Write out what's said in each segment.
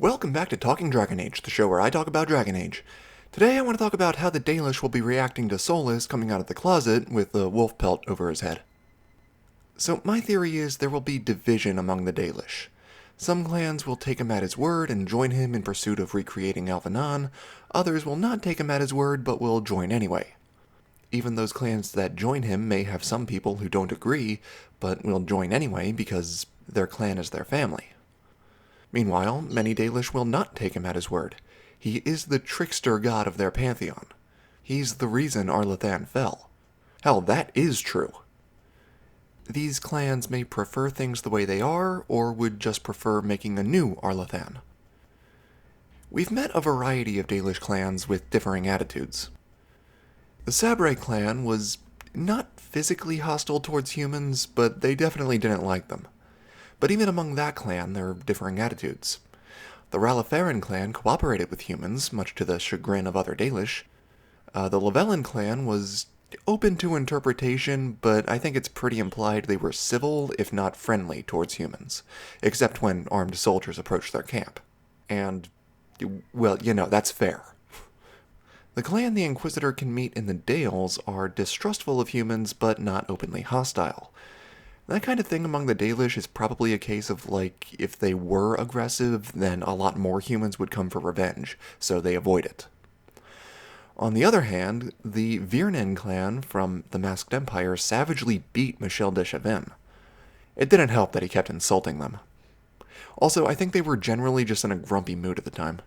Welcome back to Talking Dragon Age, the show where I talk about Dragon Age. Today I want to talk about how the Dalish will be reacting to Solas coming out of the closet with the wolf pelt over his head. So my theory is there will be division among the Dalish. Some clans will take him at his word and join him in pursuit of recreating Elvhenan. Others will not take him at his word but will join anyway. Even those clans that join him may have some people who don't agree, but will join anyway because their clan is their family. Meanwhile, many Dalish will not take him at his word. He is the trickster god of their pantheon. He's the reason Arlathan fell. Hell, that is true. These clans may prefer things the way they are, or would just prefer making a new Arlathan. We've met a variety of Dalish clans with differing attitudes. The Sabre clan was not physically hostile towards humans, but they definitely didn't like them. But even among that clan, there are differing attitudes. The Ralafaran clan cooperated with humans, much to the chagrin of other Dalish. The Lavellan clan was open to interpretation, but I think it's pretty implied they were civil, if not friendly, towards humans, except when armed soldiers approached their camp. And, well, that's fair. The clan the Inquisitor can meet in the Dales are distrustful of humans, but not openly hostile. That kind of thing among the Dalish is probably a case of, if they were aggressive, then a lot more humans would come for revenge, so they avoid it. On the other hand, the Virnen clan from the Masked Empire savagely beat Michel de Chavin. It didn't help that he kept insulting them. Also, I think they were generally just in a grumpy mood at the time.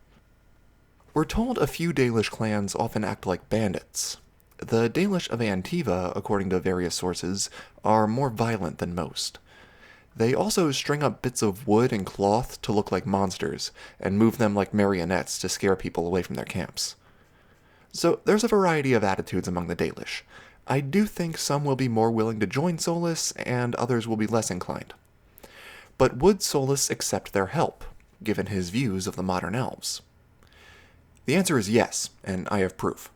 We're told a few Dalish clans often act like bandits. The Dalish of Antiva, according to various sources, are more violent than most. They also string up bits of wood and cloth to look like monsters, and move them like marionettes to scare people away from their camps. So there's a variety of attitudes among the Dalish. I do think some will be more willing to join Solas, and others will be less inclined. But would Solas accept their help, given his views of the modern elves? The answer is yes, and I have proof.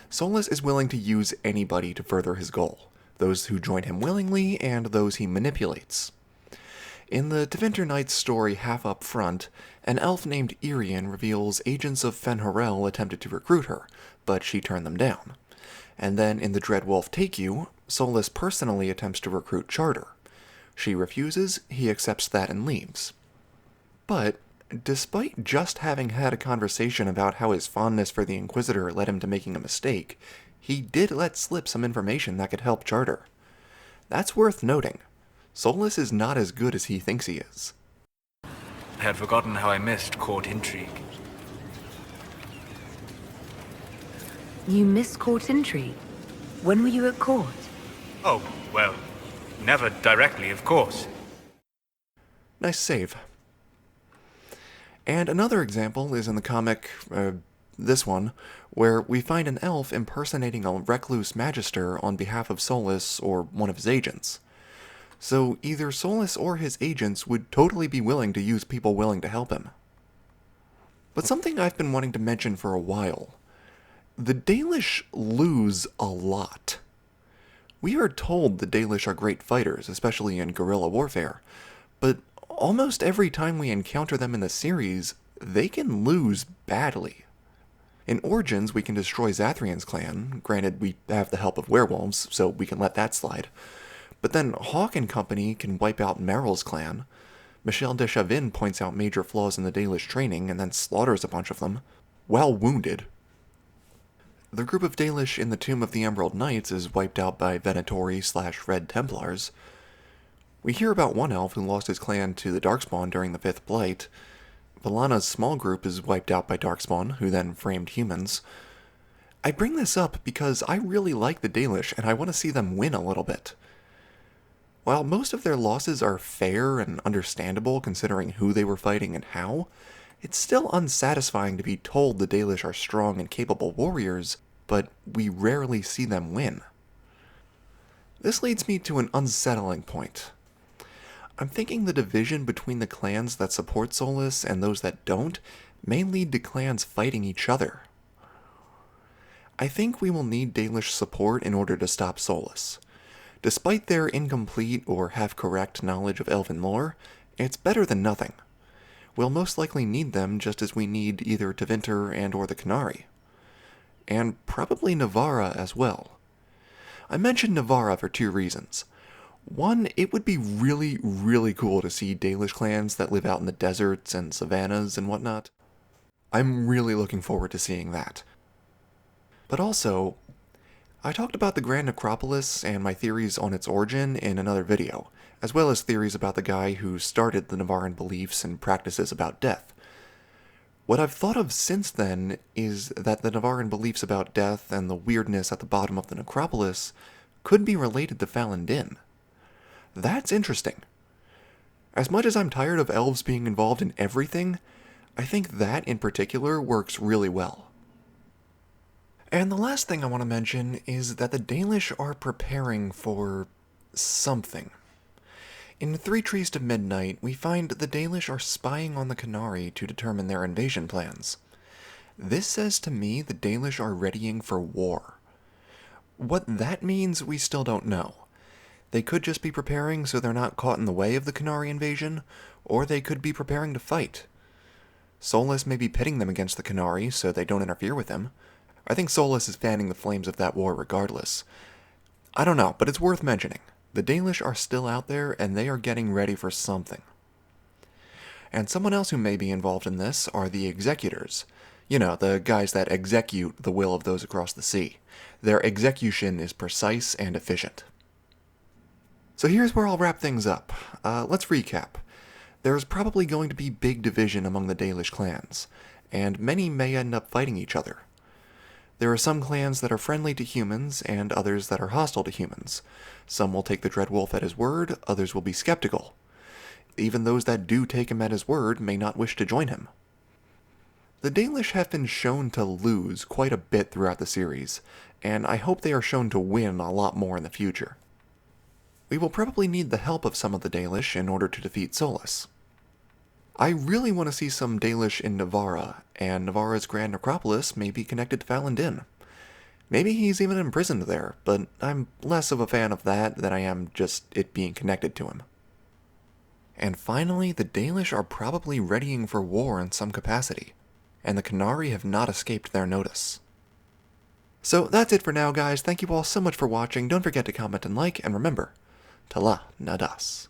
Solas is willing to use anybody to further his goal, those who join him willingly and those he manipulates. In the Tevinter Knight's story half up front, an elf named Irian reveals agents of Fen'Harel attempted to recruit her, but she turned them down. And then in the Dreadwolf Take You, Solas personally attempts to recruit Charter. She refuses, he accepts that and leaves. But despite just having had a conversation about how his fondness for the Inquisitor led him to making a mistake, he did let slip some information that could help Charter. That's worth noting. Solas is not as good as he thinks he is. I had forgotten how I missed court intrigue. You missed court intrigue? When were you at court? Oh, well, never directly, of course. Nice save. And another example is in the comic, this one, where we find an elf impersonating a recluse magister on behalf of Solas or one of his agents. So either Solas or his agents would totally be willing to use people willing to help him. But something I've been wanting to mention for a while. The Dalish lose a lot. We are told the Dalish are great fighters, especially in guerrilla warfare, but almost every time we encounter them in the series, they can lose badly. In Origins, we can destroy Zathrian's clan, granted we have the help of werewolves, so we can let that slide. But then Hawke and company can wipe out Meryl's clan. Michel de Chavin points out major flaws in the Dalish training and then slaughters a bunch of them, while wounded. The group of Dalish in the Tomb of the Emerald Knights is wiped out by Venatori/Red Templars. We hear about one elf who lost his clan to the Darkspawn during the 5th Blight. Valana's small group is wiped out by Darkspawn, who then framed humans. I bring this up because I really like the Dalish and I want to see them win a little bit. While most of their losses are fair and understandable considering who they were fighting and how, it's still unsatisfying to be told the Dalish are strong and capable warriors, but we rarely see them win. This leads me to an unsettling point. I'm thinking the division between the clans that support Solas and those that don't may lead to clans fighting each other. I think we will need Dalish support in order to stop Solas. Despite their incomplete or half-correct knowledge of Elven lore, it's better than nothing. We'll most likely need them just as we need either Tevinter and or the Qunari. And probably Navarra as well. I mentioned Navarra for two reasons. One, it would be really, really cool to see Dalish clans that live out in the deserts and savannas and whatnot. I'm really looking forward to seeing that. But also, I talked about the Grand Necropolis and my theories on its origin in another video, as well as theories about the guy who started the Navarran beliefs and practices about death. What I've thought of since then is that the Navarran beliefs about death and the weirdness at the bottom of the necropolis could be related to Falun Din. That's interesting. As much as I'm tired of elves being involved in everything, I think that in particular works really well. And the last thing I want to mention is that the Dalish are preparing for something. In Three Trees to Midnight, we find the Dalish are spying on the Qunari to determine their invasion plans. This says to me the Dalish are readying for war. What that means, we still don't know. They could just be preparing so they're not caught in the way of the Qunari invasion, or they could be preparing to fight. Solas may be pitting them against the Qunari so they don't interfere with him. I think Solas is fanning the flames of that war regardless. I don't know, but it's worth mentioning. The Dalish are still out there, and they are getting ready for something. And someone else who may be involved in this are the executors. You know, the guys that execute the will of those across the sea. Their execution is precise and efficient. So here's where I'll wrap things up. Let's recap. There's probably going to be big division among the Dalish clans, and many may end up fighting each other. There are some clans that are friendly to humans, and others that are hostile to humans. Some will take the Dreadwolf at his word, others will be skeptical. Even those that do take him at his word may not wish to join him. The Dalish have been shown to lose quite a bit throughout the series, and I hope they are shown to win a lot more in the future. We will probably need the help of some of the Dalish in order to defeat Solas. I really want to see some Dalish in Navarra, and Navarra's Grand Necropolis may be connected to Falun Din. Maybe he's even imprisoned there, but I'm less of a fan of that than I am just it being connected to him. And finally, the Dalish are probably readying for war in some capacity, and the Qunari have not escaped their notice. So that's it for now, guys. Thank you all so much for watching. Don't forget to comment and like, and remember, Tala Nadas.